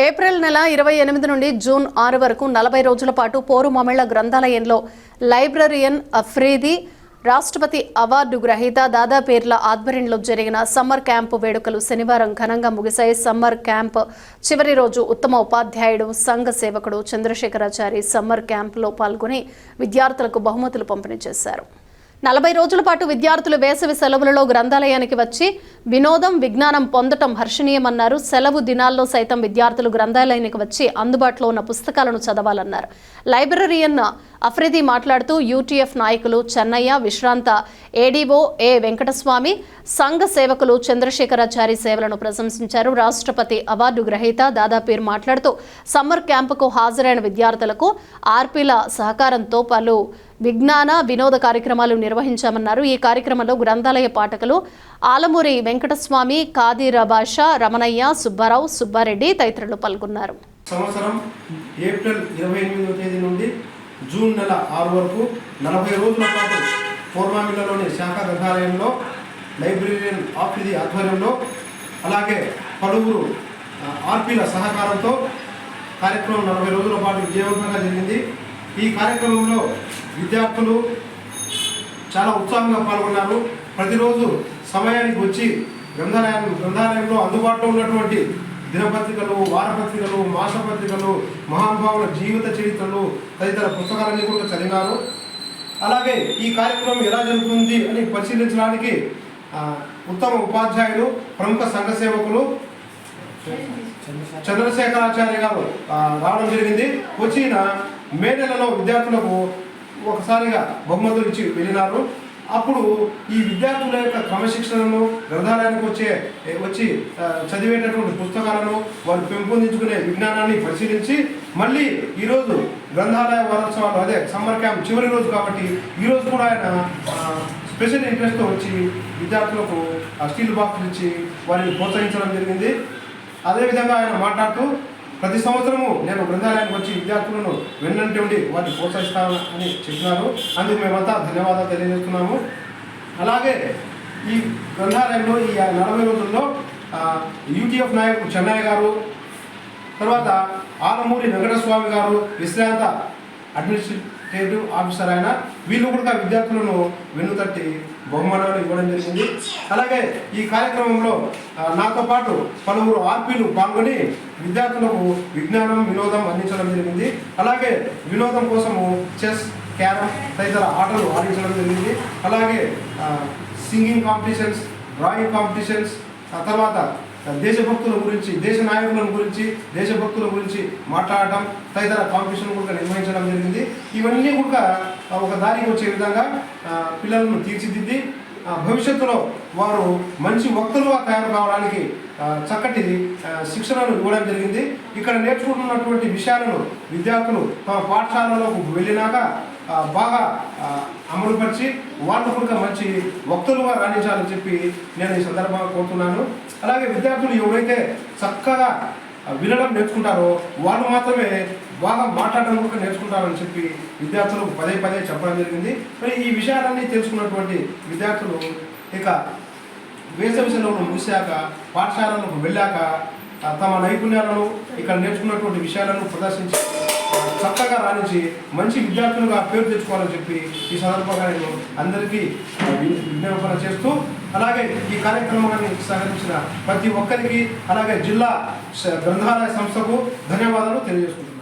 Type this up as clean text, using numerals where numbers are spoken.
April నెల 28 నుండి June 6 వరకు 40 రోజుల పాటు పోరుమామిళ్ల గ్రంథాలయంలో లైబ్రరియన్ అఫ్రీది రాష్ట్రపతి అవార్డు గ్రహీత దాదా పేర్ల ఆధ్వర్యంలో జరిగిన సమ్మర్ క్యాంపు వేడుకలు శనివారం ఘనంగా ముగిశాయి. సమ్మర్ క్యాంప్ చివరి రోజు ఉత్తమ ఉపాధ్యాయుడు సంఘ సేవకుడు చంద్రశేఖరాచారి సమ్మర్ క్యాంపులో పాల్గొని విద్యార్థులకు బహుమతులు పంపిణీ చేశారు. 40 రోజుల పాటు విద్యార్థులు వేసవి సెలవులలో గ్రంథాలయానికి వచ్చి వినోదం విజ్ఞానం పొందటం హర్షణీయమన్నారు. సెలవు దినాల్లో సైతం విద్యార్థులు గ్రంథాలయానికి వచ్చి అందుబాటులో ఉన్న పుస్తకాలను చదవాలన్నారు. లైబ్రరియన్ అఫ్రీది మాట్లాడుతూ యూటీఎఫ్ నాయకులు చెన్నయ్య, విశ్రాంత ఏడీఓ ఏ వెంకటస్వామి, సంఘ సేవకులు చంద్రశేఖరాచారి సేవలను ప్రశంసించారు. రాష్ట్రపతి అవార్డు గ్రహీత దాదాపీర్ మాట్లాడుతూ సమ్మర్ క్యాంపుకు హాజరైన విద్యార్థులకు ఆర్పీల సహకారంతో పలు విజ్ఞాన వినోద కార్యక్రమాలు నిర్వహించామన్నారు. ఈ కార్యక్రమంలో గ్రంథాలయ పాఠకులు ఆలమూరి వెంకటస్వామి, కాదిర భాష, రమణయ్య, సుబ్బారావు, సుబ్బారెడ్డి తదితరులు పాల్గొన్నారు. సంవత్సరం ఏప్రిల్ 28వ తేదీ నుండి జూన్ నెల 6 వరకు 40 రోజుల పాటు పూర్వామిలలోని శాఖ గ్రంథాలయంలో లైబ్రరీన్ ఆఫ్రీది ఆధ్వర్యంలో అలాగే పలువురు ఆర్పీల సహకారంతో కార్యక్రమం 40 రోజుల పాటు విజయవంతంగా జరిగింది. ఈ కార్యక్రమంలో విద్యార్థులు చాలా ఉత్సాహంగా పాల్గొన్నారు. ప్రతిరోజు సమయానికి వచ్చి గ్రంథాలయంలో అందుబాటులో ఉన్నటువంటి దినపత్రికలు, వారపత్రికలు, మాసపత్రికలు, మహానుభావుల జీవిత చరిత్రలు తదితర పుస్తకాలన్నీ కూడా చదివినారు. అలాగే ఈ కార్యక్రమం ఎలా జరుగుతుంది అని పరిశీలించడానికి ఉత్తమ ఉపాధ్యాయులు, ప్రముఖ సంఘ సేవకులు చంద్రశేఖరాచార్య గారు రావడం జరిగింది. వచ్చిన మే నెలలో విద్యార్థులకు ఒకసారిగా బహుమతులు ఇచ్చి వెళ్ళినారు. అప్పుడు ఈ విద్యార్థుల యొక్క క్రమశిక్షణను, గ్రంథాలయానికి వచ్చి చదివేటటువంటి పుస్తకాలను, వారు పెంపొందించుకునే విజ్ఞానాన్ని పరిశీలించి మళ్ళీ ఈరోజు గ్రంథాలయ వారోత్సవాలు, అదే సమ్మర్ క్యాంప్ చివరి రోజు కాబట్టి ఈరోజు కూడా ఆయన స్పెషల్ ఇంట్రెస్ట్తో వచ్చి విద్యార్థులకు స్టీల్ బాక్సులు ఇచ్చి వారిని ప్రోత్సహించడం జరిగింది. అదేవిధంగా ఆయన మాట్లాడుతూ ప్రతి సంవత్సరము నేను గ్రంథాలయానికి వచ్చి విద్యార్థులను వెన్నంటి ఉండి వారిని ప్రోత్సహిస్తాను అని చెప్పినారు. అందుకు మేమంతా ధన్యవాదాలు తెలియజేస్తున్నాము. అలాగే ఈ గ్రంథాలయంలో ఈ 40 రోజుల్లో యూటీఎఫ్ నాయకుడు చెన్నయ్య గారు, తర్వాత ఆలమూరి వెంకటస్వామి గారు, విశ్రాంత అడ్మినిస్ట్రేటివ్ ఆఫీసర్ అయిన వీళ్ళు కూడా విద్యార్థులను వెన్నుతట్టి బహుమానాలు ఇవ్వడం జరిగింది. అలాగే ఈ కార్యక్రమంలో నాతో పాటు పలువురు ఆర్పీలు పాల్గొని విద్యార్థులకు విజ్ఞానం, వినోదం అందించడం జరిగింది. అలాగే వినోదం కోసము చెస్, క్యారమ్ తదితర ఆటలు ఆడించడం జరిగింది. అలాగే సింగింగ్ కాంపిటీషన్స్, డ్రాయింగ్ కాంపిటీషన్స్, తర్వాత దేశభక్తుల గురించి, దేశ నాయకుల గురించి, దేశభక్తుల గురించి మాట్లాడటం తదితర కాంపిటీషన్ కూడా నిర్వహించడం జరిగింది. ఇవన్నీ కూడా ఒక దారికి వచ్చే విధంగా పిల్లలను తీర్చిదిద్ది భవిష్యత్తులో వారు మంచి వక్తలుగా తయారు కావడానికి చక్కటి శిక్షణను ఇవ్వడం జరిగింది. ఇక్కడ నేర్చుకుంటున్నటువంటి విషయాలను విద్యార్థులు తమ పాఠశాలలోకి వెళ్ళినాక బాగా అమలుపరిచి వాళ్ళు కూడా మంచి వక్తలుగా రాణించాలని చెప్పి నేను ఈ సందర్భంగా కోరుతున్నాను. అలాగే విద్యార్థులు ఎవరైతే చక్కగా వినడం నేర్చుకుంటారో వాళ్ళు మాత్రమే బాగా మాట్లాడడం కూడా నేర్చుకుంటారని చెప్పి విద్యార్థులకు పదే చెప్పడం జరిగింది. మరి ఈ విషయాలన్నీ తెలుసుకున్నటువంటి విద్యార్థులు ఇక వేసవి సెలవులు ముగిశాక పాఠశాలలకు వెళ్ళాక తమ నైపుణ్యాలను, ఇక్కడ నేర్చుకున్నటువంటి విషయాలను ప్రదర్శించి చక్కగా రాణించి మంచి విద్యార్థులుగా పేరు తెచ్చుకోవాలని చెప్పి ఈ సందర్భంగా నేను అందరికీ విజ్ఞాపన చేస్తూ, అలాగే ఈ కార్యక్రమాన్ని సహకరించిన ప్రతి ఒక్కరికి, అలాగే జిల్లా గ్రంథాలయ సంస్థకు ధన్యవాదాలు తెలియజేసుకుంటున్నాను.